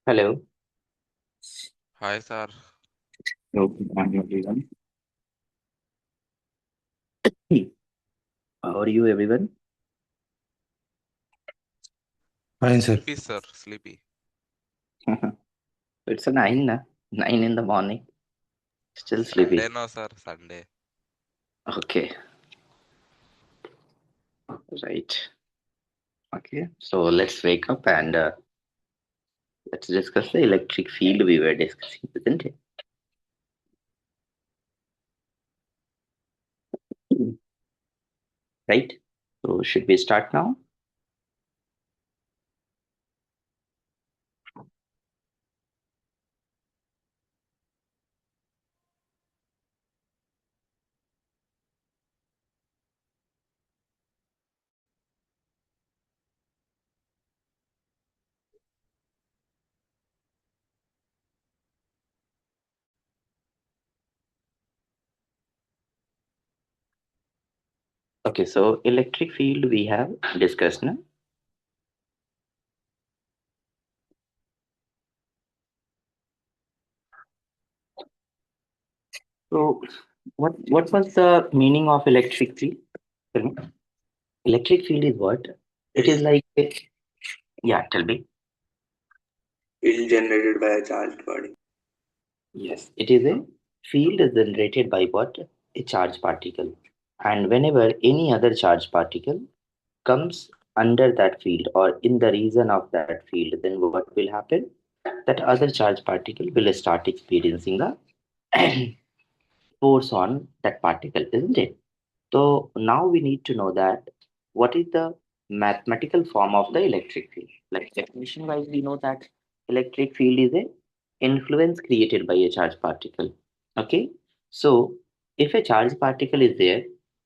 Hello. Hi, sir. Good morning, everyone. Hmm. How are you, everyone? Fine, sir. Sleepy, sir. Sleepy. It's a nine, na? 9 in the morning. Still sleepy. Sunday, no, sir. Sunday. Okay, right. Okay, so let's wake up and let's discuss the electric field we were discussing, isn't it? Hmm. Right. So should we start now? Okay, so electric field we have discussed now. So what was the meaning of electric field? Tell me. Electric field is what? It is like yeah, tell me. Field generated by a charged body. Yes, it is a field generated by what? A charged particle. And whenever any other charged particle comes under that field or in the region of that field, then what will happen? That other charged particle will start experiencing a force on that particle, isn't it? So now we need to know that what is the mathematical form of the electric field. Like definition wise, we know that electric field is a influence created by a charged particle. Okay, so if a charged particle is there,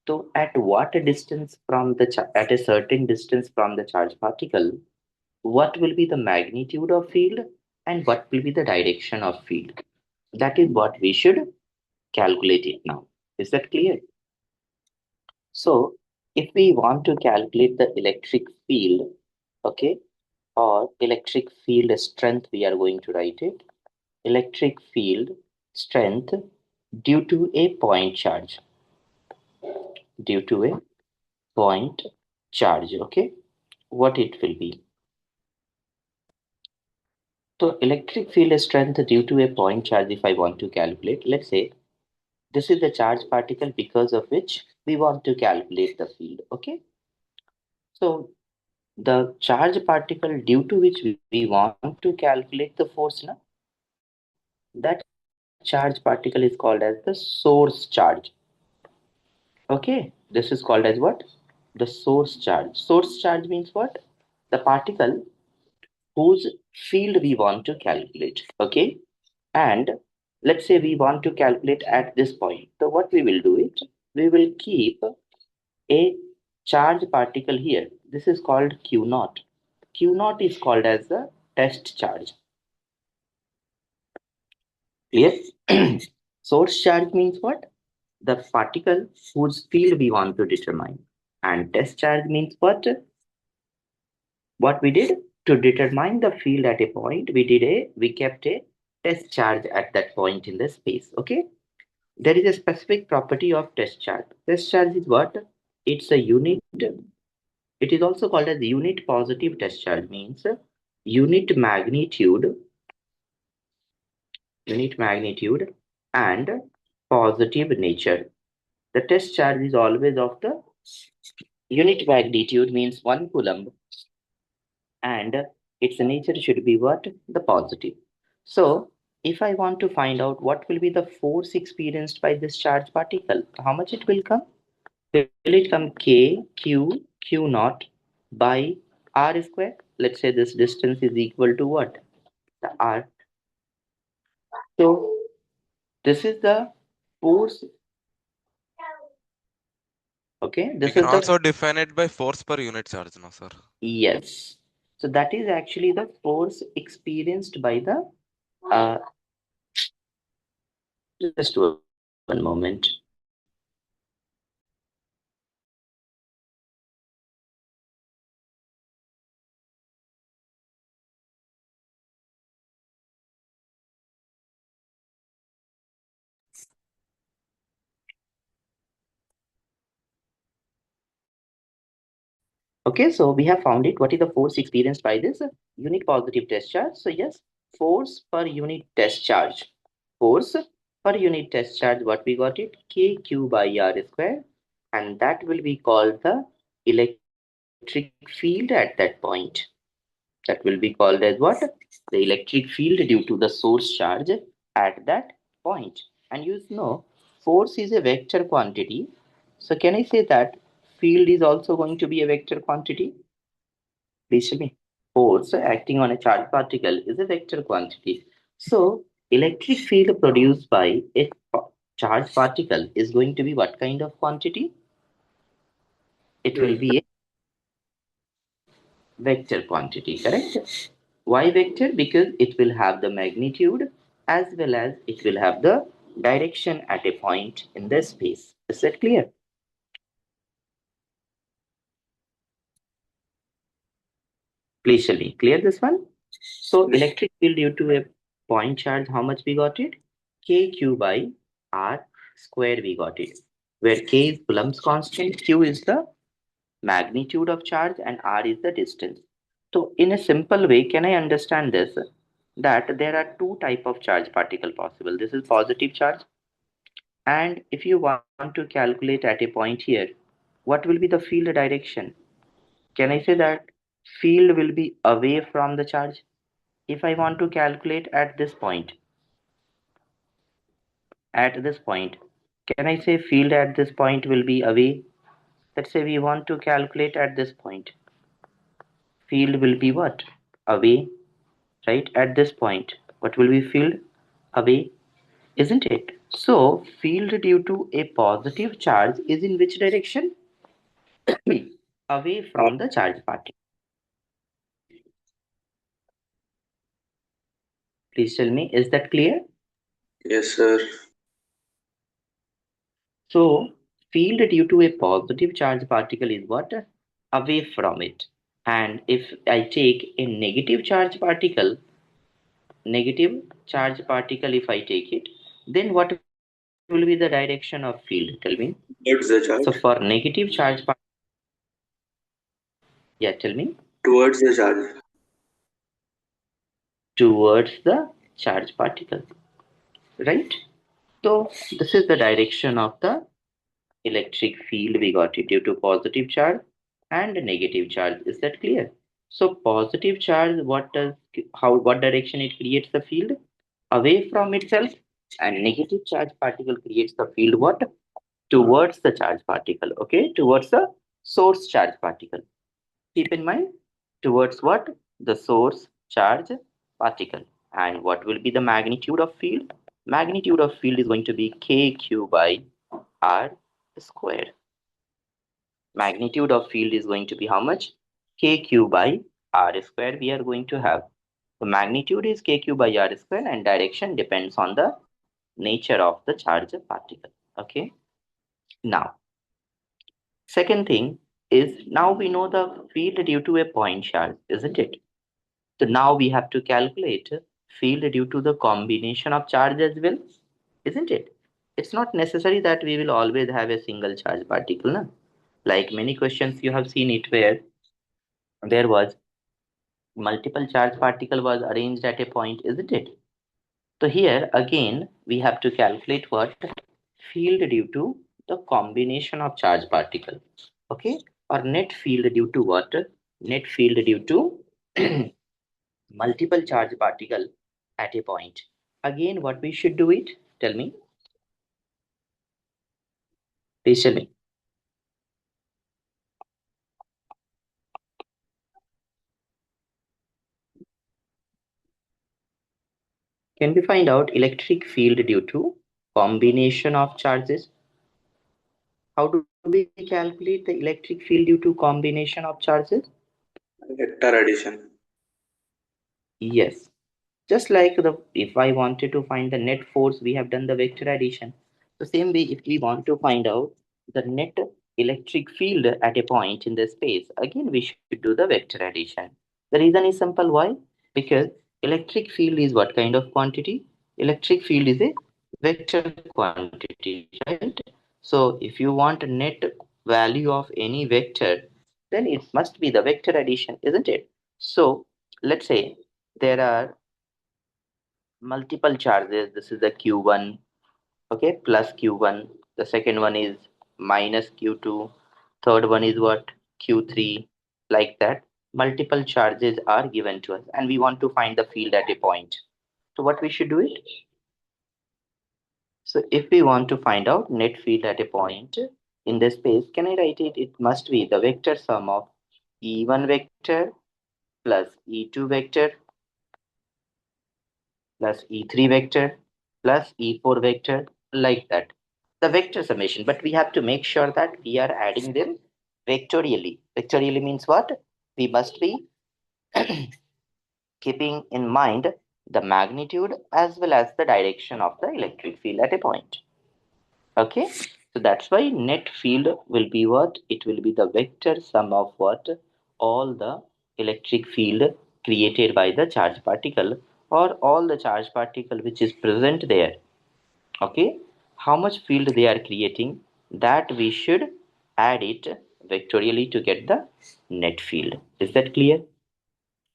so at what distance from the at a certain distance from the charged particle, what will be the magnitude of field and what will be the direction of field? That is what we should calculate it now. Is that clear? So, if we want to calculate the electric field, okay, or electric field strength, we are going to write it electric field strength due to a point charge, due to a point charge, okay, what it will be. So, electric field strength due to a point charge, if I want to calculate, let's say this is the charge particle because of which we want to calculate the field, okay. So, the charge particle due to which we want to calculate the force now, that charge particle is called as the source charge. Okay, this is called as what? The source charge. Source charge means what? The particle whose field we want to calculate. Okay, and let's say we want to calculate at this point. So what we will do it? We will keep a charge particle here. This is called Q naught. Q naught is called as the test charge. Clear? Source charge means what? The particle whose field we want to determine. And test charge means what? What we did to determine the field at a point, we kept a test charge at that point in the space. Okay. There is a specific property of test charge. Test charge is what? It's a unit. It is also called as unit positive test charge means unit magnitude, unit magnitude and positive nature. The test charge is always of the unit magnitude means 1 coulomb and its nature should be what? The positive. So if I want to find out what will be the force experienced by this charged particle, how much it will come? Will it come K, Q, Q naught by R square? Let's say this distance is equal to what? The R. So this is the force. Okay, We this can is the also define it by force per unit charge, no, sir. yes. So that is actually the force experienced by the just one moment. Okay, so we have found it. What is the force experienced by this unit positive test charge? So yes, force per unit test charge. Force per unit test charge, what we got it? KQ by R square. And that will be called the electric field at that point. That will be called as what? The electric field due to the source charge at that point. And you know, force is a vector quantity. So can I say that field is also going to be a vector quantity? Please tell me. Force acting on a charged particle is a vector quantity. So electric field produced by a charged particle is going to be what kind of quantity? It will be a vector quantity, correct? Why vector? Because it will have the magnitude as well as it will have the direction at a point in the space. Is that clear? Please shall we clear this one? So electric field due to a point charge, how much we got it? KQ by R square we got it. Where K is Coulomb's constant, Q is the magnitude of charge and R is the distance. So in a simple way, can I understand this? That there are two type of charge particle possible. This is positive charge. And if you want to calculate at a point here, what will be the field direction? Can I say that field will be away from the charge? If I want to calculate at this point, can I say field at this point will be away? Let's say we want to calculate at this point. Field will be what? Away, right? At this point, what will be field? Away, isn't it? So, field due to a positive charge is in which direction? Away from the charge particle. Please tell me, is that clear? Yes, sir. So, field due to a positive charge particle is what? Away from it. And if I take a negative charge particle, if I take it, then what will be the direction of field? Tell me. Towards So the for charge. negative charge particle, yeah, tell me. Towards the charge. Towards the charge particle, right? So this is the direction of the electric field we got it due to positive charge and negative charge. Is that clear? So positive charge, what direction it creates the field? Away from itself, and negative charge particle creates the field what? Towards the charge particle. Okay, towards the source charge particle. Keep in mind, towards what? The source charge particle. And what will be the magnitude of field? Magnitude of field is going to be kq by r square. Magnitude of field is going to be how much? Kq by r square we are going to have. The magnitude is kq by r square and direction depends on the nature of the charge particle. Okay. Now, second thing is now we know the field due to a point charge, isn't it? So now we have to calculate field due to the combination of charge as well, isn't it? It's not necessary that we will always have a single charge particle. Na? Like many questions you have seen it where there was multiple charge particle was arranged at a point, isn't it? So here again we have to calculate what? Field due to the combination of charge particle. Okay, or net field due to what? Net field due to multiple charge particle at a point. Again, what we should do it? Tell me. Please tell me. Can we find out electric field due to combination of charges? How do we calculate the electric field due to combination of charges? Vector addition. Yes. Just like if I wanted to find the net force, we have done the vector addition. The same way, if we want to find out the net electric field at a point in the space, again we should do the vector addition. The reason is simple. Why? Because electric field is what kind of quantity? Electric field is a vector quantity, right? So if you want a net value of any vector, then it must be the vector addition, isn't it? So let's say there are multiple charges. This is the q1, okay, plus q1. The second one is minus q2. Third one is what? q3. Like that. Multiple charges are given to us, and we want to find the field at a point. So what we should do it? So if we want to find out net field at a point in the space, can I write it? It must be the vector sum of E1 vector plus E2 vector plus E3 vector plus E4 vector, like that. The vector summation, but we have to make sure that we are adding them vectorially. Vectorially means what? We must be keeping in mind the magnitude as well as the direction of the electric field at a point. Okay, so that's why net field will be what? It will be the vector sum of what? All the electric field created by the charge particle, or all the charge particle which is present there. Okay, how much field they are creating, that we should add it vectorially to get the net field. Is that clear?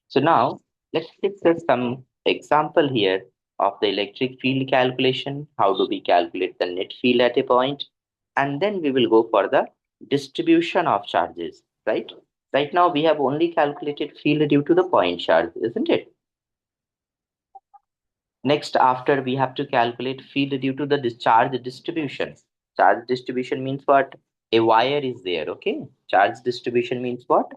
So now let's discuss some example here of the electric field calculation. How do we calculate the net field at a point? And then we will go for the distribution of charges, right? Right now we have only calculated field due to the point charge, isn't it? Next, after we have to calculate field due to the discharge distribution. Charge distribution means what? A wire is there, okay? Charge distribution means what?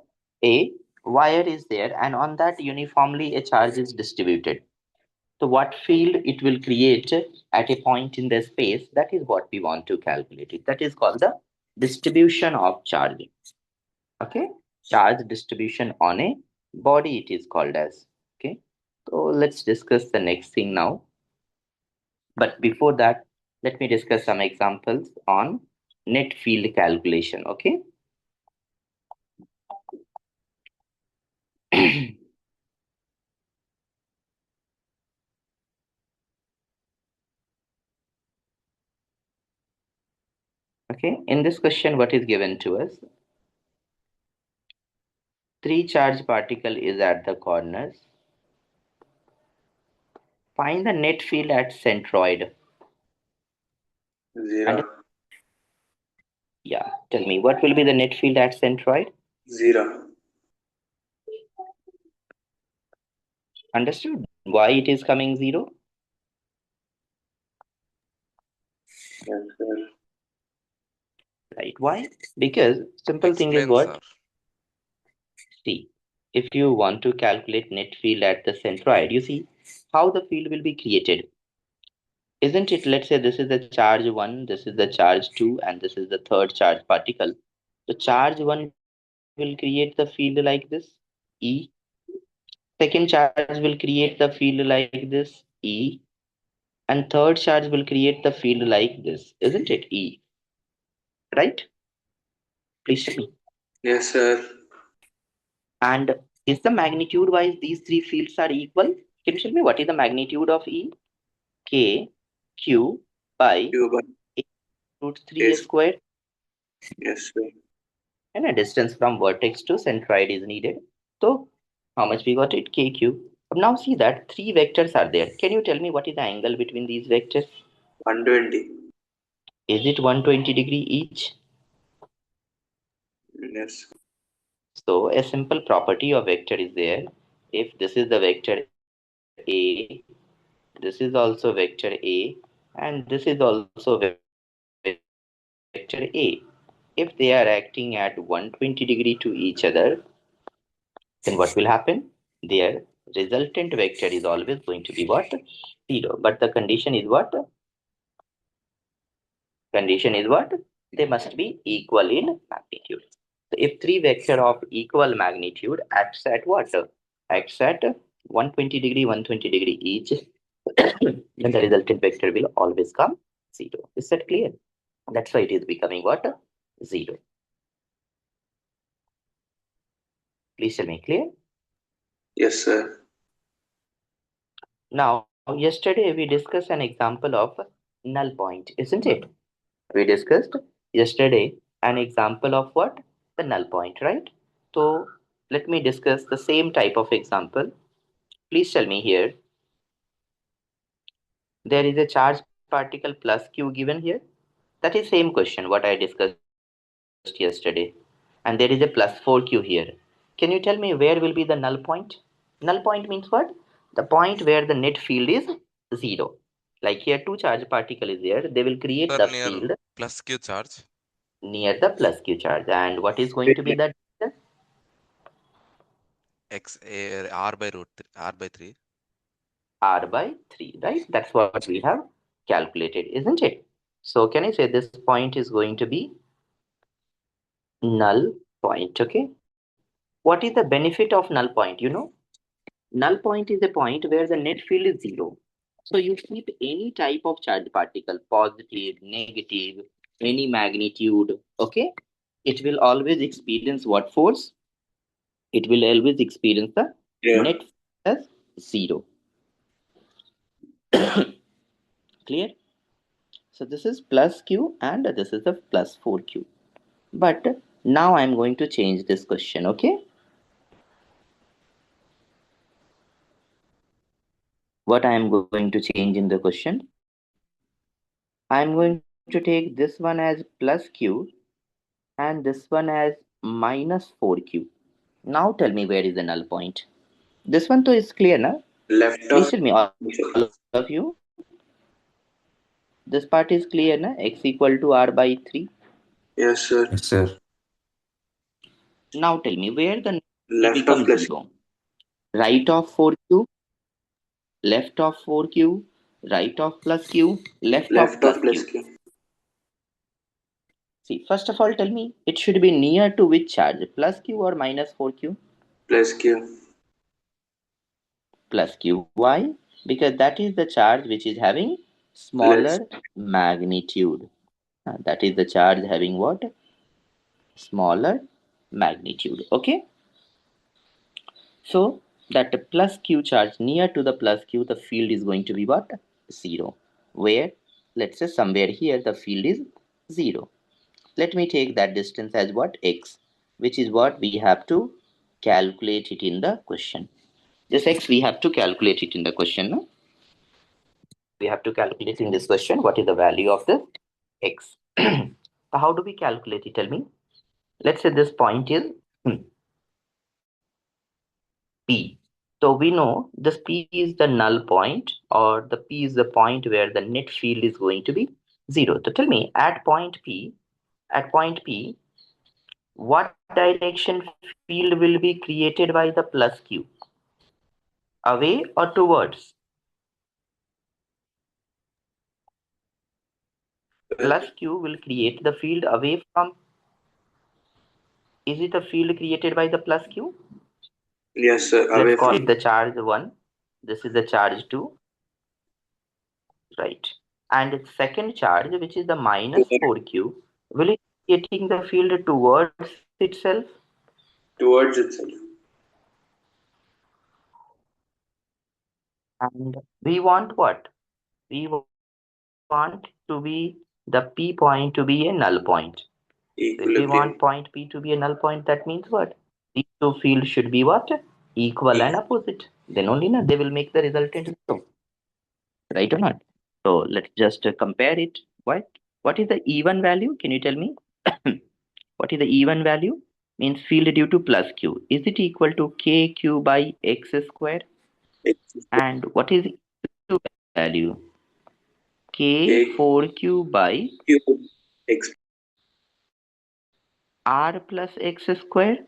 A wire is there, and on that uniformly a charge is distributed. So what field it will create at a point in the space, that is what we want to calculate it. That is called the distribution of charge. Okay? Charge distribution on a body, it is called as. Okay? So let's discuss the next thing now. But before that, let me discuss some examples on net field calculation. Okay. Okay. In this question, what is given to us? Three charge particle is at the corners. Find the net field at centroid. Zero. And yeah, tell me what will be the net field at centroid? Zero. Understood? Why it is coming zero? Yes, sir. Right. Why? Because simple thing is Explain, what? sir. See, if you want to calculate net field at the centroid, you see how the field will be created. Isn't it? Let's say this is the charge 1, this is the charge 2, and this is the third charge particle. So charge 1 will create the field like this, E. Second charge will create the field like this, E. And third charge will create the field like this. Isn't it? E. Right? Please tell me. Yes, sir. And is the magnitude wise these three fields are equal? Can you tell me what is the magnitude of E? K, Q by Q by A root 3 S. squared. Yes, sir. And a distance from vertex to centroid is needed. So how much we got it? KQ. Now see that three vectors are there. Can you tell me what is the angle between these vectors? 120. Is it 120 degree each? Yes. So a simple property of vector is there. If this is the vector A, this is also vector A, and this is also vector A. If they are acting at 120 degree to each other, then what will happen? Their resultant vector is always going to be what? Zero. But the condition is what? Condition is what? They must be equal in magnitude. So if three vector of equal magnitude acts at what? Acts at 120 degree, 120 degree each, then the resultant vector will always come zero. Is that clear? That's why it is becoming what? Zero. Please tell me, clear? Yes, sir. Now, yesterday we discussed an example of null point, isn't it? We discussed yesterday an example of what? The null point, right? So let me discuss the same type of example. Please tell me here. There is a charge particle plus q given here. That is same question what I discussed yesterday. And there is a plus 4q here. Can you tell me where will be the null point? Null point means what? The point where the net field is 0. Like here two charge particle is there. They will create the Sir, near field plus Q charge. near the plus q charge. And what is going to be that distance? R by root 3, R by 3. R by 3, right? That's what we have calculated, isn't it? So can I say this point is going to be null point, okay? What is the benefit of null point? Null point is a point where the net field is 0. So you keep any type of charge particle, positive, negative, any magnitude, okay? It will always experience what force? It will always experience the Yeah. net as 0. Clear? So this is plus q and this is the plus 4q. But now I'm going to change this question, okay? What I am going to change in the question? I am going to take this one as plus q and this one as minus 4q. Now tell me where is the null point. This one too is clear, na? Left Please of. tell me, all of you. This part is clear, na? X equal to r by 3. Yes, sir. Yes, sir. Now tell me where the null Left becomes of plus 0. Right of 4q, left of 4q, right of plus q, left of left of plus plus q. Q. See, first of all, tell me it should be near to which charge? Plus q or minus 4q? Plus Q. Plus q. Why? Because that is the charge which is having Less. smaller magnitude. That is the charge having what? Smaller magnitude. Okay. So that plus q charge near to the plus q, the field is going to be what? 0. Where? Let's say somewhere here the field is 0. Let me take that distance as what? X, which is what we have to calculate it in the question. This x we have to calculate it in the question. No? We have to calculate in this question what is the value of the x. So how do we calculate it? Tell me. Let's say this point is P. So we know this P is the null point or the P is the point where the net field is going to be 0. So tell me at point P, what direction field will be created by the plus Q? Away or towards? Plus Q will create the field away from. Is it a field created by the plus Q? Yes, sir. Let's Away call from. it the charge 1. This is the charge 2, right? And its second charge, which is the minus 4q, will it be getting the field towards itself? Towards itself. And we want what? We want to be the P point to be a null point. So if we want point Equilibrium. P to be a null point, that means what? These two fields should be what? Equal and Equal. opposite. Then only they will make the resultant zero. Right or not? So let's just compare it. What is the even value? Can you tell me? What is the even value? Means field due to plus q. Is it equal to kq by x square? And what is q value? K K 4q by Q X. r plus x square.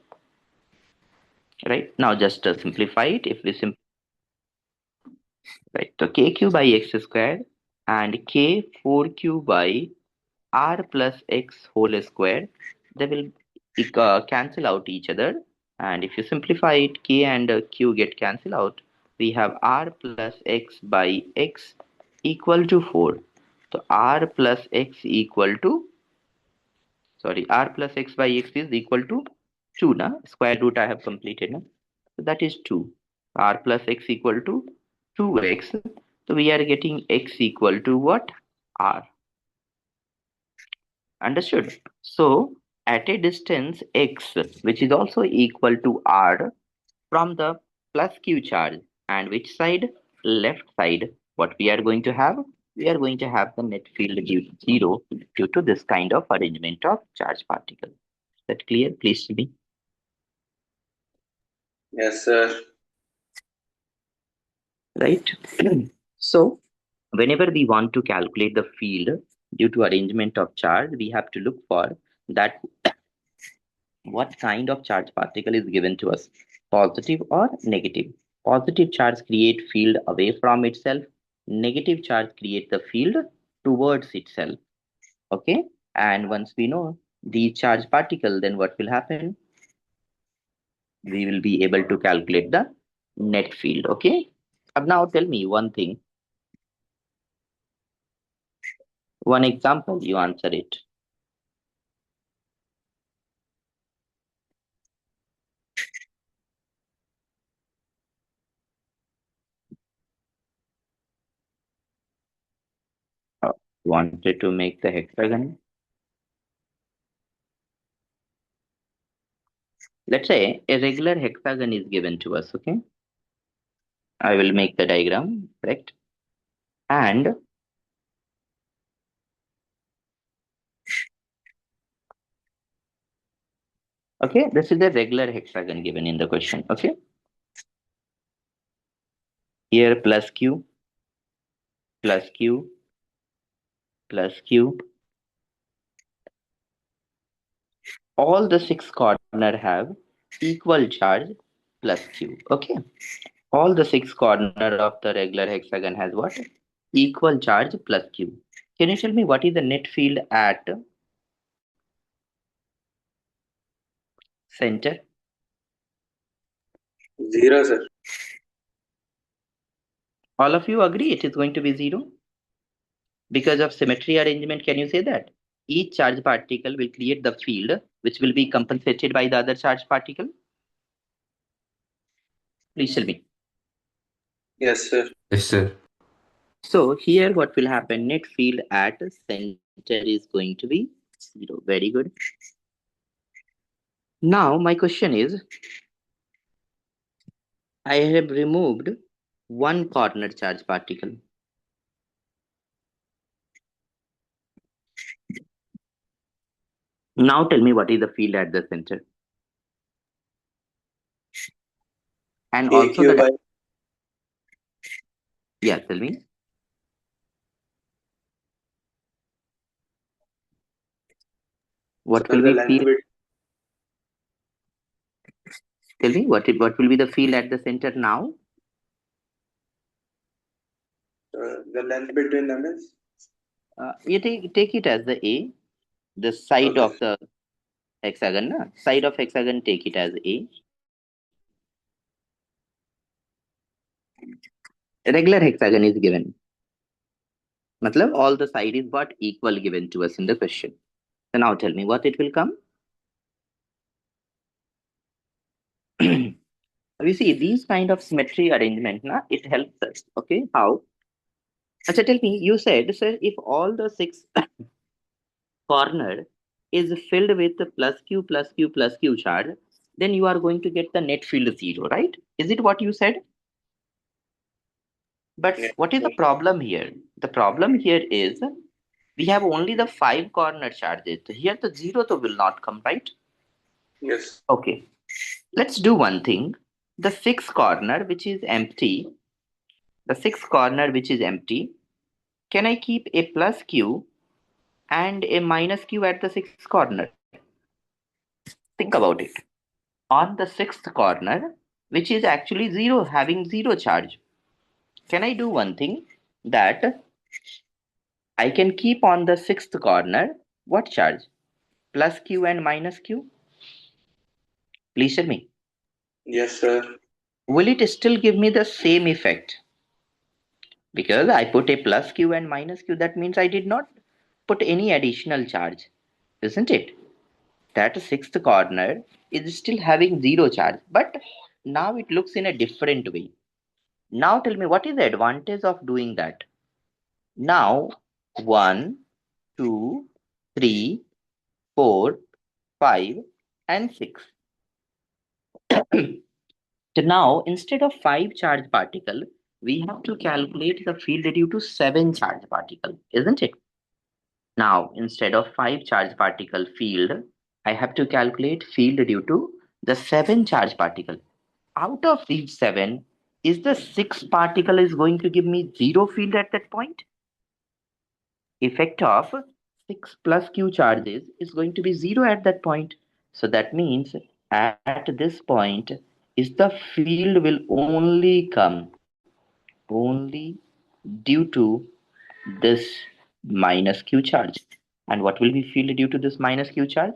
Right now, just simplify it. If we right, so kq by x square and k 4q by r plus x whole square, they will cancel out each other, and if you simplify it, k and q get cancelled out. We have r plus x by x equal to 4. So r plus x equal to, sorry, r plus x by x is equal to 2 na square root I have completed na. So that is 2. R plus x equal to 2x. So we are getting x equal to what? R. Understood? So at a distance x, which is also equal to r from the plus q charge. And which side? Left side. What we are going to have? We are going to have the net field zero due to this kind of arrangement of charge particles. Is that clear? Please tell me. Yes, sir. Right? So, whenever we want to calculate the field due to arrangement of charge, we have to look for that what kind of charge particle is given to us, positive or negative. Positive charge create field away from itself, negative charge create the field towards itself. Okay, and once we know the charge particle, then what will happen? We will be able to calculate the net field. Okay, now tell me one thing, one example, you answer it. Wanted to make the hexagon. Let's say a regular hexagon is given to us. Okay, I will make the diagram, correct? And okay, this is the regular hexagon given in the question. Okay, here plus q, plus q, plus q. All the six corner have equal charge plus q. Okay, all the six corner of the regular hexagon has what? Equal charge plus q. Can you tell me what is the net field at center? 0, sir. All of you agree it is going to be 0? Because of symmetry arrangement, can you say that? Each charge particle will create the field which will be compensated by the other charge particle. Please tell me. Yes, sir. Yes, sir. So here what will happen? Net field at center is going to be 0. Very good. Now my question is, I have removed one corner charge particle. Now tell me what is the field at the center. And also AQ by yeah, tell me. What sir, will the be length field? bit Tell me what will be the field at the center now? the length between them is You take it as the A, the side okay. of the hexagon. Na? Side of hexagon, take it as A. Regular hexagon is given. Matlab, all the side is what equal given to us in the question. So now tell me what it will come. We see these kind of symmetry arrangement, na, it helps us. Okay, how? So tell me, you said, sir, if all the six corner is filled with plus q plus q plus q charge, then you are going to get the net field 0, right? Is it what you said? But Yes, what is the sir. problem here? The problem here is we have only the 5 corner charges. Here the 0 will not come, right? Yes. Okay. Let's do one thing. The 6 corner which is empty, can I keep a plus q and a minus q at the 6th corner? Think about it. On the 6th corner, which is actually 0, having 0 charge, can I do one thing that I can keep on the 6th corner what charge? Plus q and minus q? Please tell me. Yes, sir. Will it still give me the same effect? Because I put a plus q and minus q, that means I did not put any additional charge, isn't it? That 6th corner is still having 0 charge, but now it looks in a different way. Now tell me what is the advantage of doing that? Now 1, 2, 3, 4, 5, and 6. So now, instead of 5 charge particle, we have to calculate the field due to 7 charge particle, isn't it? Now, instead of 5 charge particle field, I have to calculate field due to the 7 charge particle. Out of these 7, is the 6 particle is going to give me 0 field at that point? Effect of 6 plus q charges is going to be 0 at that point. So that means at this point is the field will only come only due to this minus q charge. And what will be field due to this minus q charge?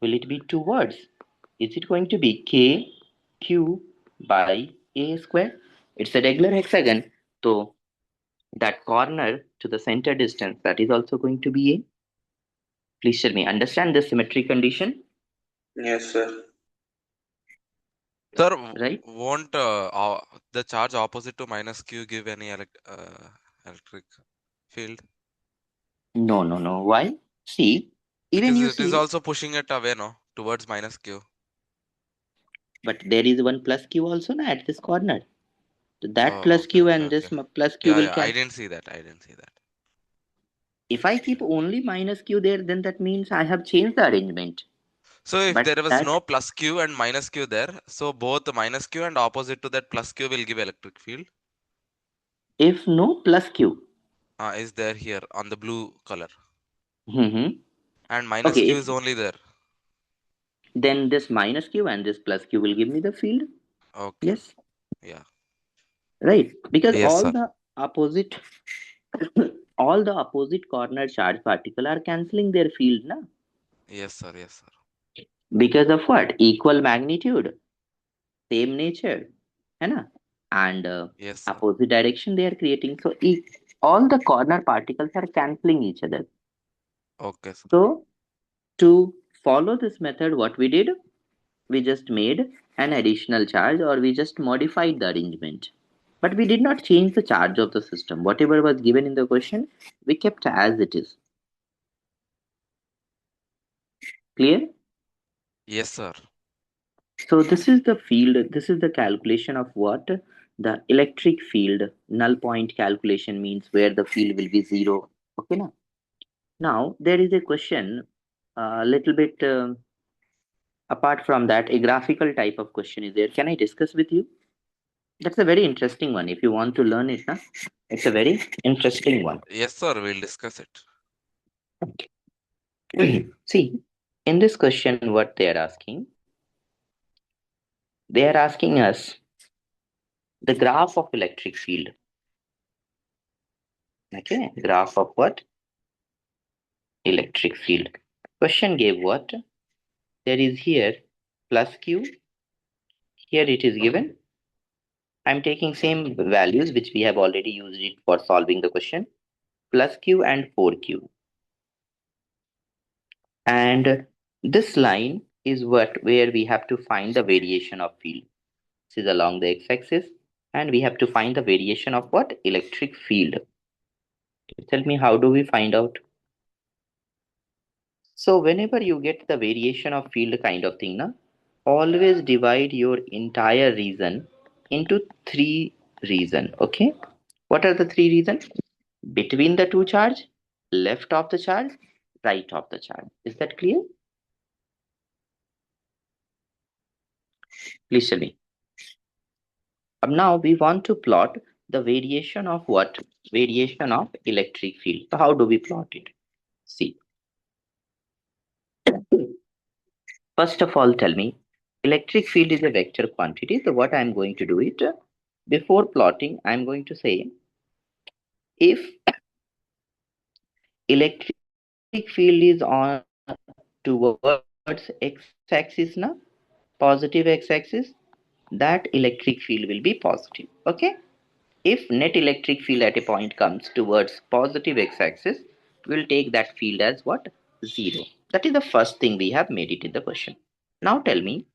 Will it be two words? Is it going to be k q by a square? It's a regular hexagon. So that corner to the center distance, that is also going to be a. Please tell me, understand this symmetry condition, Yes, sir. Sir, right? won't the charge opposite to minus q give any electric field? No, no, no. Why? See, even Because you it is see, also pushing it away, no, towards minus q. but there is one plus q also na, at this corner. So that Oh, plus okay, q okay, and this okay. plus q Yeah, will yeah. I cancel. didn't see that. I didn't see that. If I keep only minus q there, then that means I have changed the arrangement. So if But there was that no plus q and minus q there, so both the minus q and opposite to that plus q will give electric field. if no plus q, Is there here on the blue color, mm-hmm. and minus Okay, q if, is only there. then this minus q and this plus q will give me the field. Okay. Yes, Yeah. right. Because Yes, sir. all the opposite corner charge particle are cancelling their field, na? Yes, sir. Yes, sir. Because of what? Equal magnitude, same nature, है ना? And Yes, sir. opposite direction they are creating. So all the corner particles are cancelling each other. Okay, sir. So to follow this method, what we did, we just made an additional charge or we just modified the arrangement. But we did not change the charge of the system. Whatever was given in the question, we kept as it is. Clear? Yes, sir. So this is the field, this is the calculation of what the electric field null point calculation means, where the field will be zero. Okay, now there is a question a little bit apart from that, a graphical type of question is there. Can I discuss with you? That's a very interesting one. If you want to learn it, it's a very interesting one. Yes, sir. We'll discuss it. See, in this question, what they are asking us the graph of electric field. Okay, graph of what? Electric field. Question gave what? There is here plus q. Here it is given. I'm taking same values which we have already used it for solving the question. Plus q and 4q. And this line is what where we have to find the variation of field. This is along the x-axis, and we have to find the variation of what? Electric field. Tell me, how do we find out? So whenever you get the variation of field kind of thing, always divide your entire region into 3 region. Okay, what are the 3 regions? Between the two charge, left of the charge, right of the charge. Is that clear? Please tell me. Now we want to plot the variation of what? Variation of electric field. So how do we plot it? See, first of all, tell me, electric field is a vector quantity. So what I'm going to do it, before plotting, I'm going to say, if electric field is on towards x-axis, positive x-axis, that electric field will be positive. Okay. If net electric field at a point comes towards positive x-axis, we'll take that field as what? 0. That is the first thing we have made it in the question. Now tell me,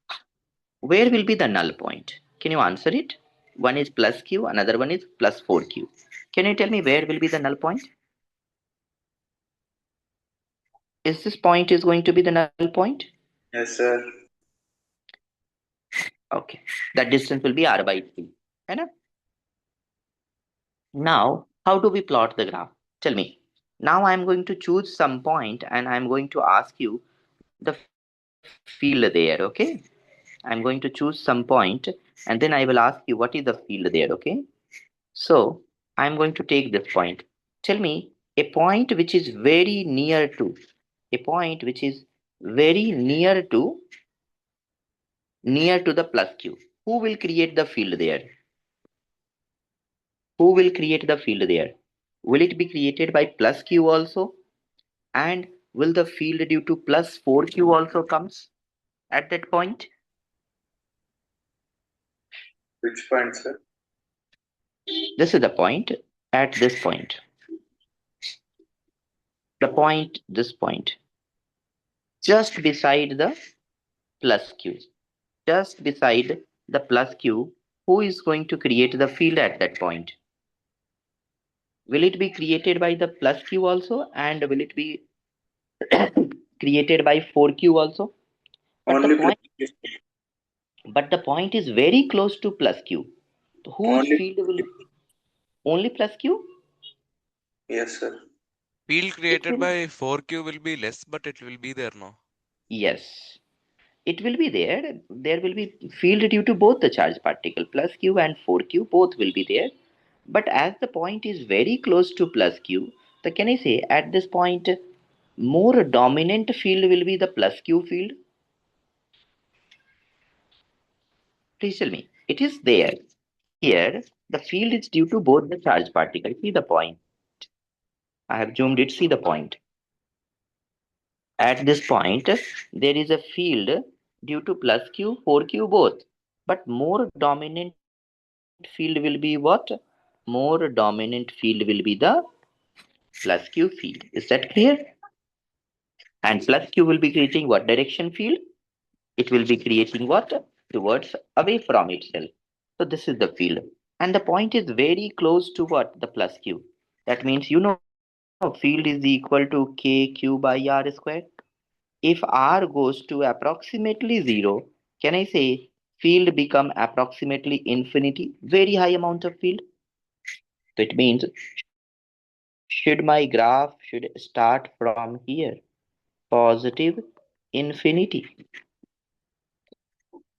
where will be the null point? Can you answer it? One is plus q, another one is plus 4q. Can you tell me where will be the null point? Is this point is going to be the null point? Yes, sir. Okay. That distance will be r by 3. है ना? Now, how do we plot the graph? Tell me. Now I am going to choose some point and I am going to ask you the field there, okay? I'm going to choose some point and then I will ask you what is the field there, okay? So I'm going to take this point. Tell me a point which is very near to, a point which is very near to the plus q. Who will create the field there? Who will create the field there? Will it be created by plus q also? And will the field due to plus 4q also comes at that point? Which point, sir? This is the point at this point. The point, this point. Just beside the plus q. Just beside the plus q, who is going to create the field at that point? Will it be created by the plus q also? And will it be created by 4q also? But the Only plus point is very close to plus q. Whose only. field will only plus q? Yes, sir. Field It created will, by 4q will be less, but it will be there now. yes. It will be there. There will be field due to both the charge particle, plus q and 4q, both will be there. But as the point is very close to plus q, so can I say at this point, more dominant field will be the plus q field? Please tell me. It is there. Here, the field is due to both the charge particles. See the point. I have zoomed it. See the point. At this point, there is a field due to plus q, 4q both. But more dominant field will be what? More dominant field will be the plus q field. Is that clear? And plus q will be creating what direction field? It will be creating what? Towards away from itself. So this is the field. And the point is very close to what? The plus q. That means field is equal to kq by r square. If r goes to approximately 0, can I say field become approximately infinity? Very high amount of field. So it means my graph should start from here. Positive infinity.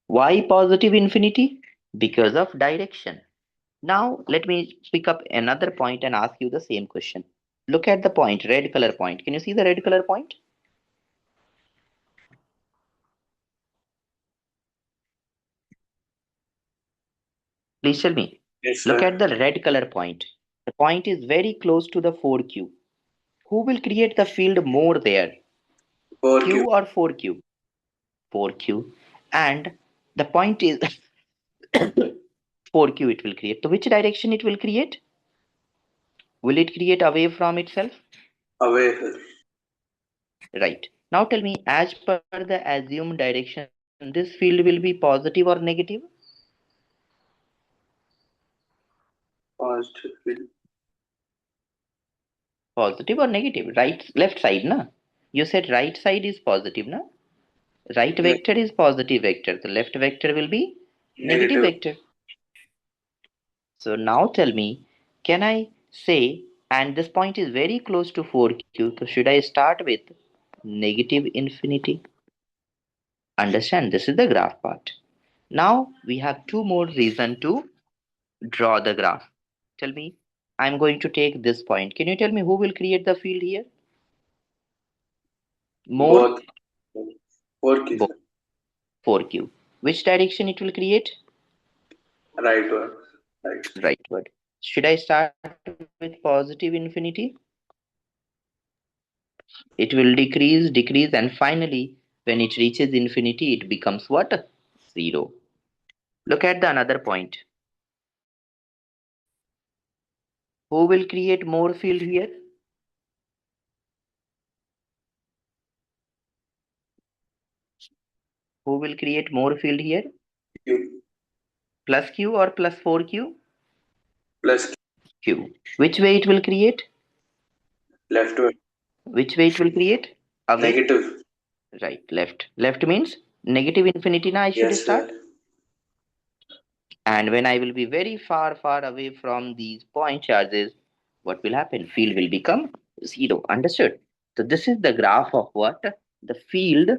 Why positive infinity? Because of direction. Now let me pick up another point and ask you the same question. Look at the point, red color point. Can you see the red color point? Please tell me. Yes, Look sir. at the red color point. The point is very close to the 4q. Who will create the field more there? 4Q. Q or 4q? 4q. And the point is 4q it will create. So which direction it will create? Will it create away from itself? Away, sir. Right. Now tell me, as per the assumed direction, this field will be positive or negative? Positive field. Positive or negative? Right, left side, na? You said right side is positive, na? Right Yes. vector is positive vector. The left vector will be negative Negative. vector. So now tell me, can I say, and this point is very close to 4q, so should I start with negative infinity? Understand, this is the graph part. Now we have two more reason to draw the graph. Tell me, I'm going to take this point. Can you tell me who will create the field here? More? Both. 4Q, Both. sir. 4q. Which direction it will create? Right one. Right. Rightward. Should I start with positive infinity? It will decrease, and finally, when it reaches infinity, it becomes what? 0. Look at the another point. Who will create more field here? Who will create more field here? Q. Plus q or plus 4q? Plus Q. Which way it will create? left one. Which way it will create? Away. Negative. Right, left. Left means negative infinity, na I should Yes, start. sir. And when I will be very far, far away from these point charges, what will happen? Field will become zero. Understood? So this is the graph of what? The field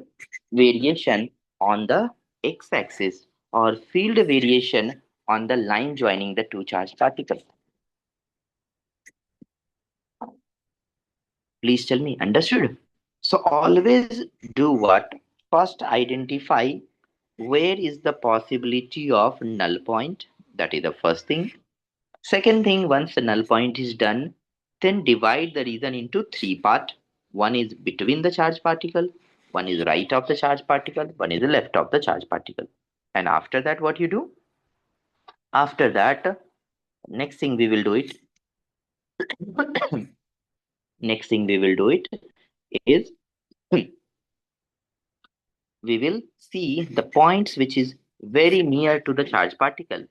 variation on the x-axis, or field variation on the line joining the two charged particles. Please tell me, understood? So always do what? First identify where is the possibility of null point. That is the first thing. Second thing, once the null point is done, then divide the reason into three parts. One is between the charge particle, one is right of the charge particle, one is the left of the charge particle. And after that, what you do? After that, next thing we will do it. Next thing we will do it is we will see the points which is very near to the charge particle,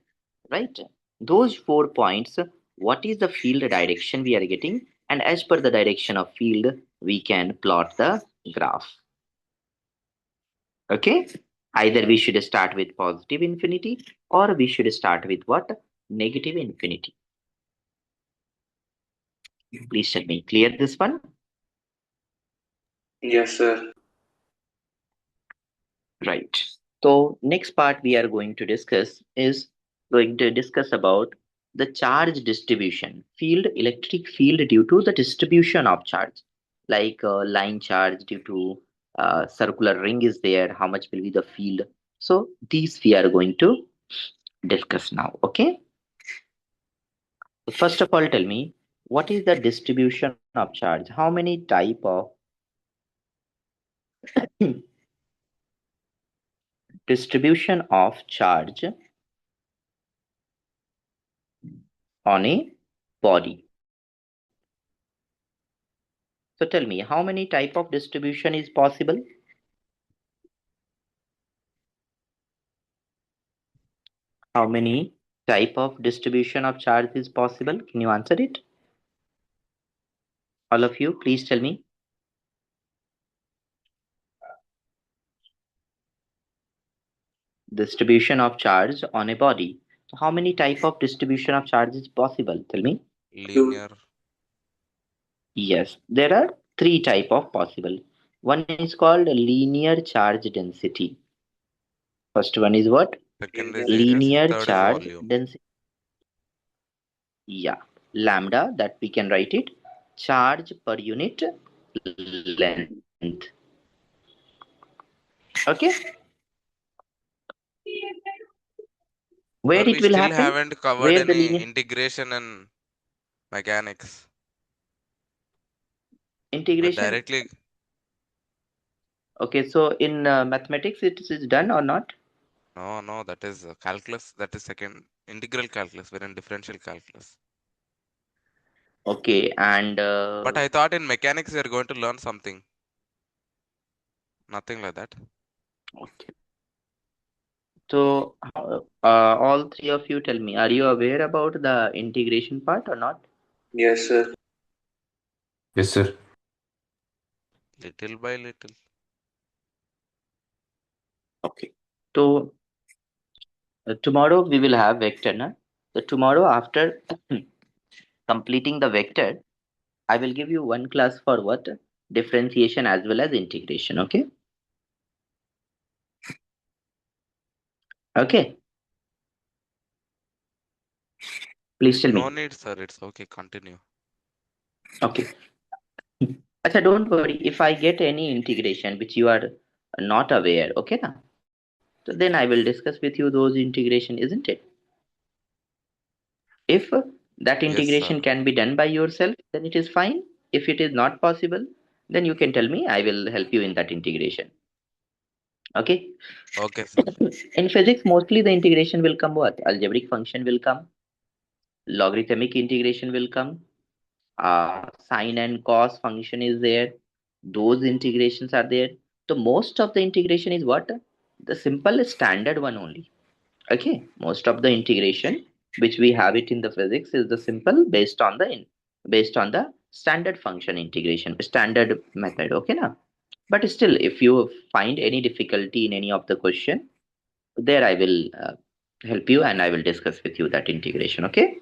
right? Those 4 points, what is the field direction we are getting, and as per the direction of field we can plot the graph. Okay, either we should start with positive infinity or we should start with what? Negative infinity. Please tell me, clear this one? Yes, sir. Right. So next part we are going to discuss is going to discuss about the charge distribution, field, electric field due to the distribution of charge, like line charge due to circular ring is there, how much will be the field. So these we are going to discuss now. Okay. First of all, tell me what is the distribution of charge? How many type of distribution of charge on a body? So tell me, how many type of distribution is possible? How many type of distribution of charge is possible? Can you answer it? All of you, please tell me. Distribution of charge on a body. So how many type of distribution of charge is possible? Tell me. Linear. Yes, there are three type of possible. One is called linear charge density. First one is what? Second is radius. Linear Third is charge volume. density. Yeah, lambda, that we can write it. Charge per unit length. Okay. Where Sir, it we will still happen? haven't covered Where the any linear integration and mechanics. But integration. directly, Okay, so in mathematics it is done or not? no, that is calculus. That is second integral calculus. We're in differential calculus. Okay, and But I thought in mechanics we are going to learn something. Nothing like that. okay. So all three of you tell me, are you aware about the integration part or not? Yes, sir. Yes, sir. Little by little. Okay. So tomorrow we will have vector, na? So tomorrow after completing the vector, I will give you one class for what? Differentiation as well as integration. Okay. Okay. Please tell No me. need, sir. It's okay. Continue. Okay. Acha, don't worry. If I get any integration which you are not aware, okay, na? So then I will discuss with you those integration, isn't it? If that Yes, integration sir. can be done by yourself, then it is fine. If it is not possible, then you can tell me. I will help you in that integration. Okay. Okay, sir. In physics, mostly the integration will come what? Algebraic function will come, logarithmic integration will come, sine and cos function is there. Those integrations are there. So most of the integration is what? The simple standard one only. Okay, most of the integration which we have it in the physics is the simple based on the standard function integration, standard method. Okay, now But still, if you find any difficulty in any of the question, there I will help you and I will discuss with you that integration. Okay.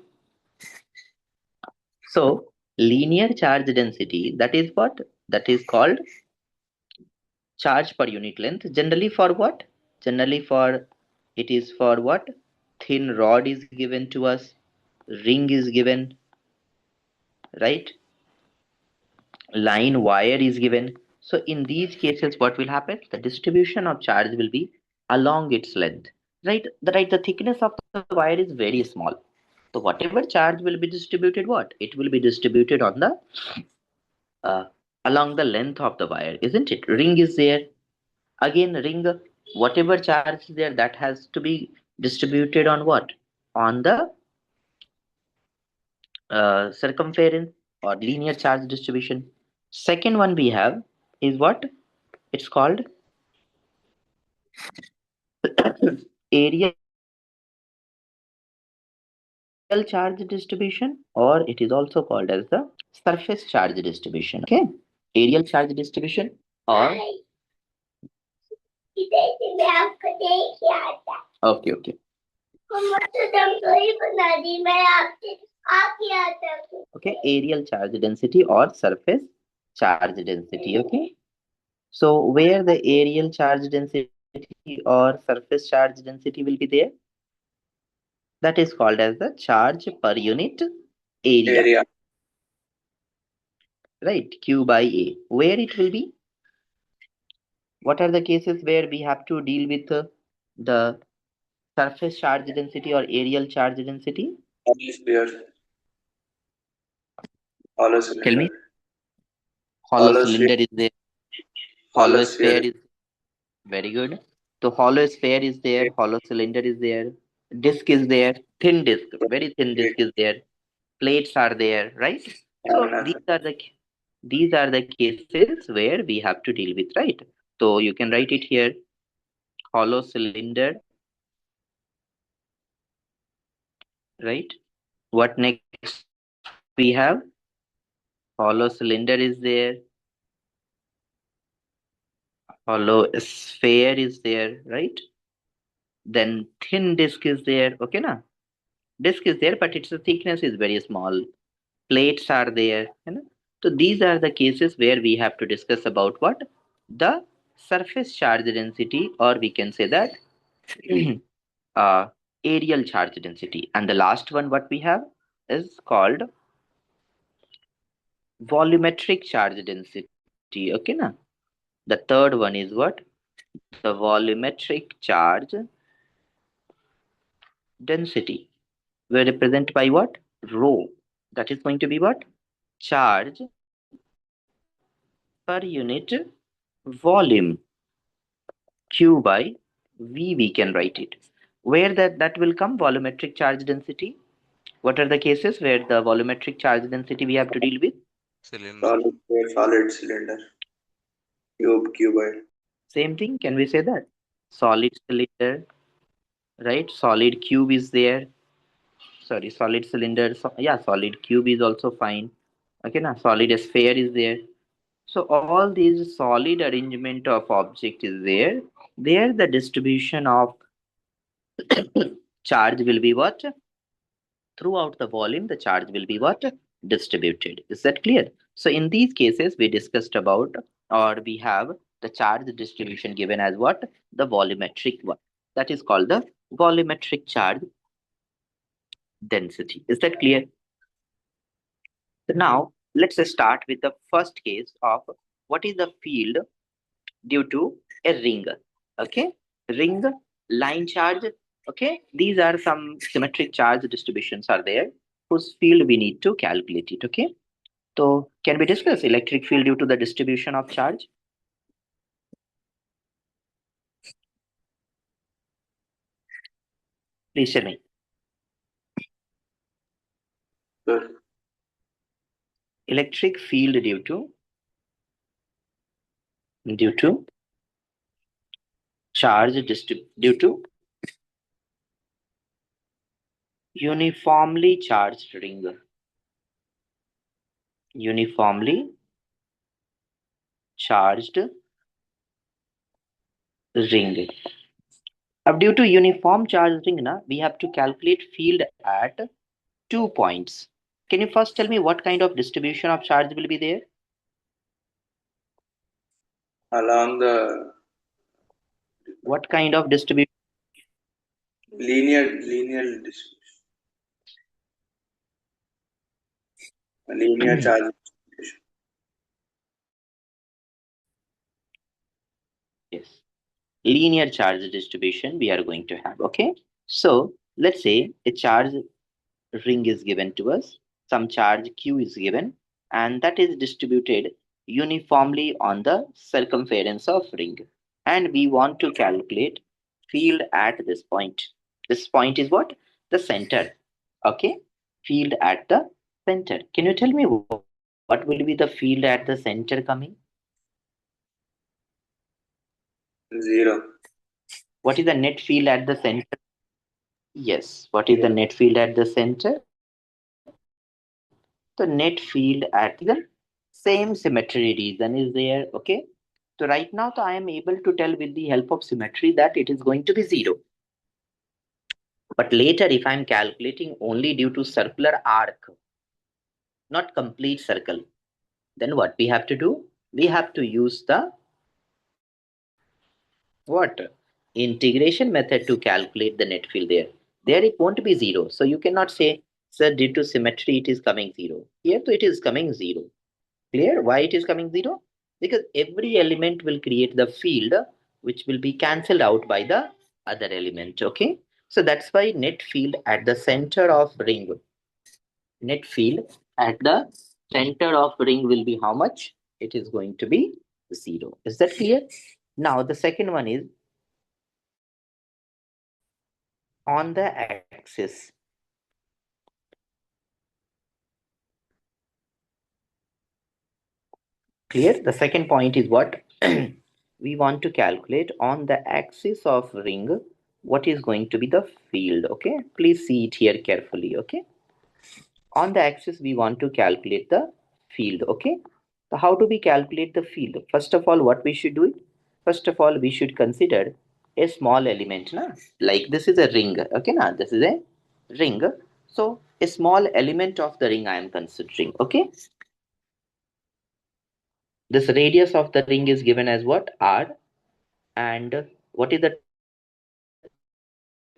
So linear charge density, that is what? That is called charge per unit length. Generally for what? Generally for, it is for what? Thin rod is given to us, ring is given, right? Line wire is given. So in these cases, what will happen? The distribution of charge will be along its length, right? The thickness of the wire is very small. So whatever charge will be distributed, what? It will be distributed on the uh, along the length of the wire, isn't it? Ring is there. Again, ring, whatever charge is there, that has to be distributed on what? On the circumference or linear charge distribution. Second one we have is what? It's called aerial charge distribution, or it is also called as the surface charge distribution. Okay, aerial charge distribution or okay, okay. Okay, aerial charge density or surface charge density. Okay, so where the aerial charge density or surface charge density will be there, that is called as the charge per unit area, Area. right? Q by A. Where it will be? What are the cases where we have to deal with the surface charge density or aerial charge density? Hollow sphere. Hollow Tell me. cylinder. Hollow Hollow sphere. cylinder is there. Hollow Hollow sphere. sphere is very good. So hollow sphere is there. Hollow cylinder is there. Disk is there. Thin disk, very thin disk is there. Plates are there, right? So these are the cases where we have to deal with, right? So you can write it here: hollow cylinder, right? What next we have? Hollow cylinder is there. Hollow sphere is there, right? Then thin disk is there. Okay, na? Disk is there, but its thickness is very small. Plates are there. You know? So these are the cases where we have to discuss about what? The surface charge density, or we can say that uh, aerial charge density. And the last one, what we have, is called volumetric charge density. Okay, na? The third one is what? The volumetric charge density. We represent by what? Rho. That is going to be what? Charge per unit volume. Q by V, we can write it. Where that will come? Volumetric charge density. What are the cases where the volumetric charge density we have to deal with? Cylinder. Solid sphere. Solid cylinder. Cube. Cuboid. Same thing. Can we say that? Solid cylinder, right? Solid cube is there. Sorry, solid cylinder. Yeah, solid cube is also fine. Okay, na? Solid sphere is there. So all these solid arrangement of object is there. There the distribution of charge will be what? Throughout the volume, the charge will be what? Distributed. Is that clear? So in these cases, we discussed about, or we have the charge distribution given as what? The volumetric one. That is called the volumetric charge density. Is that clear? So now let's start with the first case of what is the field due to a ring. Okay, ring, line charge. Okay, these are some symmetric charge distributions are there whose field we need to calculate it. Okay, so can we discuss electric field due to the distribution of charge? Please tell me. Sir. Electric field due to charge due to uniformly charged ring. Uniformly charged ring. Due to uniform charge ring, we have to calculate field at 2 points. Can you first tell me what kind of distribution of charge will be there? Along the What kind of distribution? linear distribution, linear charge distribution. Yes, linear charge distribution we are going to have. Okay, so let's say a charge ring is given to us, some charge q is given, and that is distributed uniformly on the circumference of ring, and we want to calculate field at this point. This point is what? The center. Okay, field at the center. Can you tell me what will be the field at the center coming? 0. What is the net field at the center? Yes, what is the net field at the center? The net field at the same symmetry region is there. Okay, so right now I am able to tell with the help of symmetry that it is going to be 0. But later, if I'm calculating only due to circular arc, not complete circle, then what we have to do? We have to use the what? Integration method to calculate the net field there. There it won't be 0. So you cannot say, sir, due to symmetry, it is coming 0. Here, so it is coming 0. Clear? Why it is coming 0? Because every element will create the field which will be cancelled out by the other element. Okay. So that's why net field at the center of ring. Net field at the center of ring will be how much? It is going to be 0. Is that clear? Now the second one is on the axis. Clear? The second point is what? We want to calculate on the axis of ring what is going to be the field. Okay, please see it here carefully. Okay, on the axis we want to calculate the field. Okay, so how do we calculate the field? First of all, what we should do? First of all, we should consider a small element. Like this is a ring. Okay, this is a ring. So a small element of the ring I am considering. Okay, this radius of the ring is given as what? R. And what is the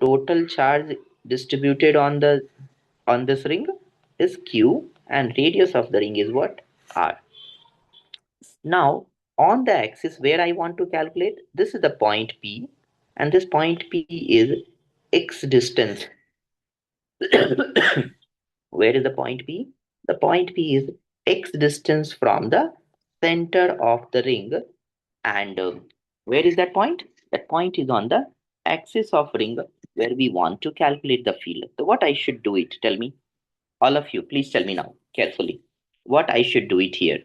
total charge distributed on this ring? Is Q, and radius of the ring is what? R. Now on the axis where I want to calculate, this is the point P, and this point P is x distance. Where is the point P? The point P is x distance from the center of the ring. And where is that point? That point is on the axis of ring where we want to calculate the field. So what I should do it? Tell me. All of you, please tell me now carefully. What I should do it here?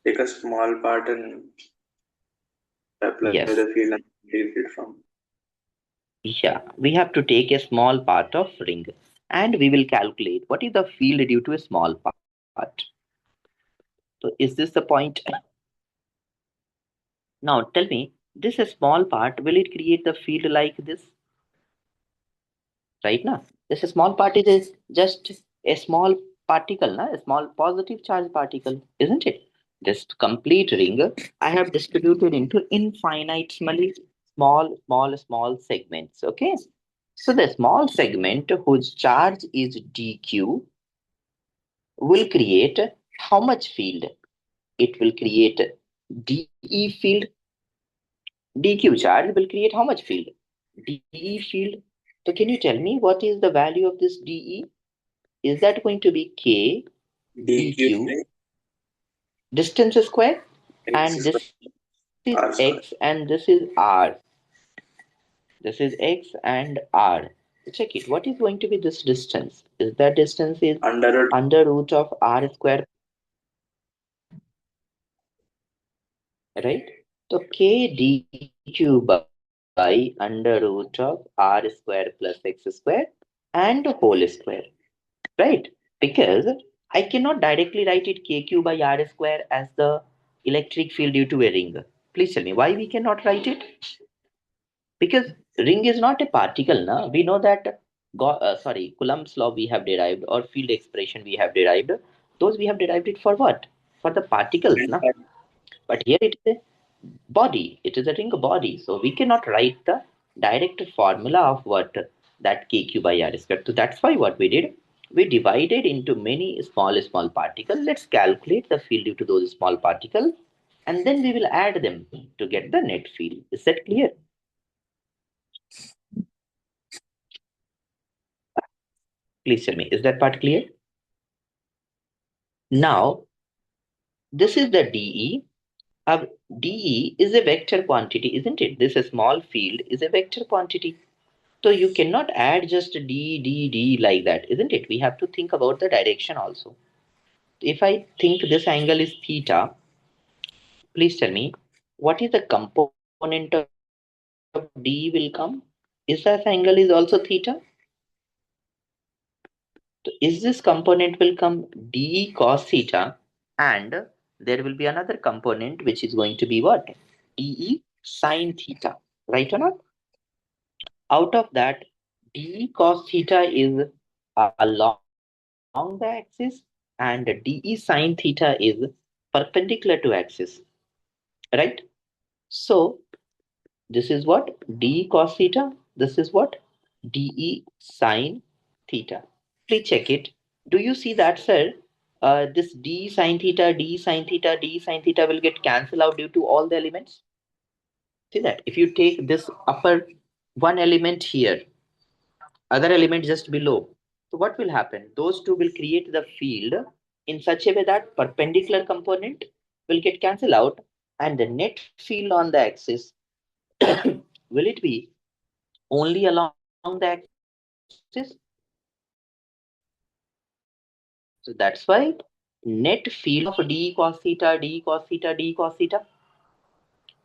Take a small part and apply Yes. the field and delete it from. Yeah, we have to take a small part of ring and we will calculate what is the field due to a small part. So is this the point? Now tell me, this a small part, will it create the field like this? Right now, this small part is just a small particle, a small positive charge particle, isn't it? This complete ring I have distributed into infinitesimally small segments. Okay, so the small segment whose charge is dq will create how much field? It will create dE field. dq charge will create how much field? dE field. So can you tell me what is the value of this dE? Is that going to be k dq distance square? And this is x and this is r. This is x and r. Check it. What is going to be this distance? Is that distance is under root of r square, right? So k dq by under root of r square plus x square and whole square, right? Because I cannot directly write it kq by r square as the electric field due to a ring. Please tell me why we cannot write it? Because ring is not a particle, na? We know that Coulomb's law we have derived, or field expression we have derived. Those we have derived it for what? For the particles, na? But here it is a body. It is a ring body. So we cannot write the direct formula of what that kq by r squared. So that's why what we did, we divided into many small particles. Let's calculate the field due to those small particles, and then we will add them to get the net field. Is that clear? Please tell me, is that part clear? Now, this is the dE. dE is a vector quantity, isn't it? This small field is a vector quantity. So you cannot add just d like that, isn't it? We have to think about the direction also. If I think this angle is theta, please tell me what is the component of d will come? Is that angle is also theta? So is this component will come d cos theta, and there will be another component which is going to be what? De sin theta, right or not? Out of that, d cos theta is along the axis, and de sin theta is perpendicular to axis, right? So this is what? D cos theta. This is what? De sin theta. Please check it. Do you see that, sir? This d sin theta, d sin theta, d sin theta will get cancelled out due to all the elements. See that? If you take this upper one element here, other element just below, so what will happen? Those two will create the field in such a way that perpendicular component will get cancelled out, and the net field on the axis will it be only along the axis? So that's why net field of d cos theta, d cos theta, d cos theta.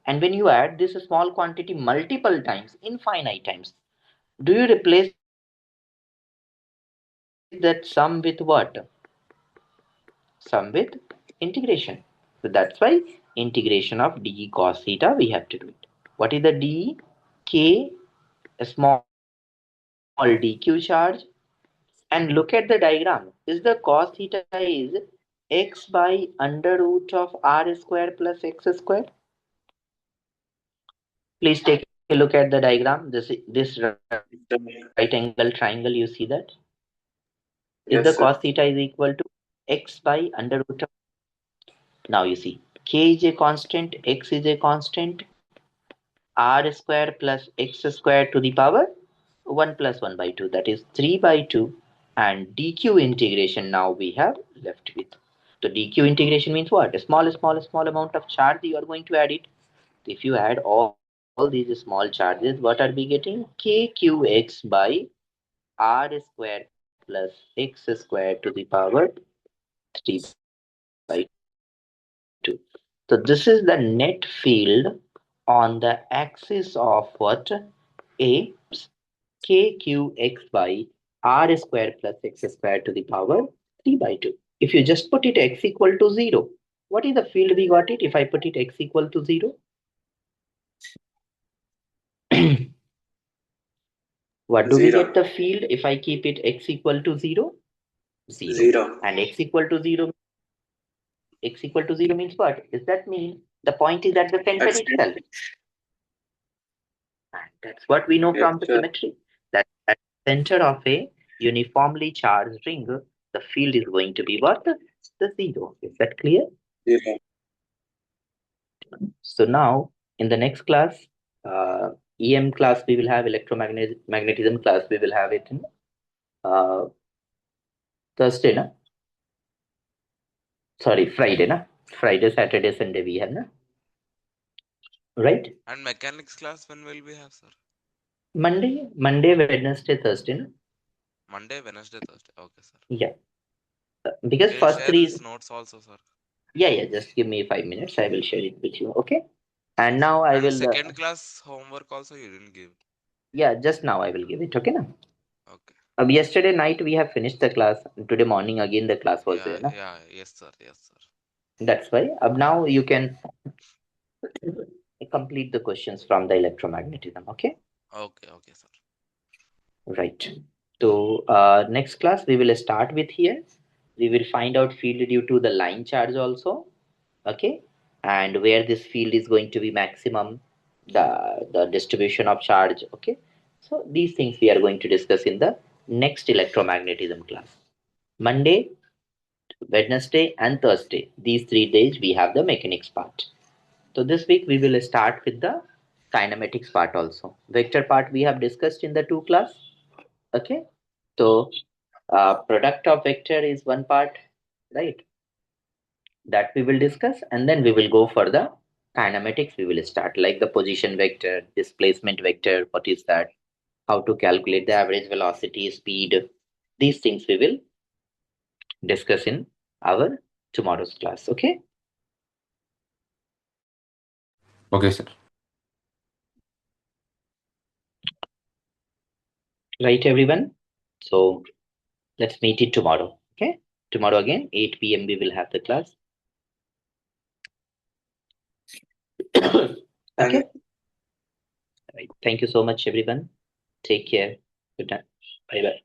And when you add this small quantity multiple times, infinite times, do you replace that sum with what? Sum with integration. So that's why integration of d cos theta we have to do it. What is the d? K, a small dq charge. And look at the diagram. Is the cos theta is x by under root of r square plus x square? Please take a look at the diagram. This right angle triangle, you see that? Is the cos theta is Yes, equal sir. to x by under root of? Now you see k is a constant, x is a constant, r square plus x square to the power 1 plus 1 by 2, that is 3 by 2, and dq integration now we have left with. So dq integration means what? A small amount of charge you are going to add it. If you add all these small charges, what are we getting? kqx by r square plus x square to the power 3 by 2. So this is the net field on the axis of what? A kqx by r square plus x square to the power 3 by 2. If you just put it x equal to 0, what is the field we got it if I put it x equal to 0? What do we Zero. get the field if I keep it x equal to 0? 0. Zero. And x equal to 0 means what? Does that mean the point is at the center X. itself? And that's what we know Yes, from the sir. symmetry. That at the center of a uniformly charged ring, the field is going to be what? The 0. Is that clear? Zero. So now in the next class, EM class we will have, electromagnetism class we will have it in uh, Thursday, na? Sorry, Friday, na? Friday, Saturday, Sunday we have, na? Right? And mechanics class when will we have, sir? Monday, Wednesday, Thursday, na? Monday, Wednesday, Thursday. Okay, sir. Yeah. Because Will first share three his is, notes also, sir. yeah, just give me 5 minutes. I will share it with you. Okay. And Yes, now sir. I And will, second class homework also you didn't give. yeah, just now I will give it. Okay, na? Okay. Yesterday night we have finished the class. Today morning again the class was there, na? Yeah. Yes, sir. Yes, sir. That's why. Now you can complete the questions from the electromagnetism. Okay. Okay, sir. Right. So next class we will start with here. We will find out field due to the line charge also. Okay. And where this field is going to be maximum, the distribution of charge. Okay. So these things we are going to discuss in the next electromagnetism class. Monday, Wednesday, and Thursday. These 3 days we have the mechanics part. So this week we will start with the kinematics part also. Vector part we have discussed in the 2 class. Okay. So product of vector is one part, right? That we will discuss, and then we will go for the kinematics. We will start like the position vector, displacement vector. What is that? How to calculate the average velocity, speed. These things we will discuss in our tomorrow's class. Okay. Okay, sir. Right, everyone. So let's meet it tomorrow. Okay. Tomorrow again, 8 p.m. we will have the class. Okay. Right. Thank you so much, everyone. Take care. Good night. Bye bye.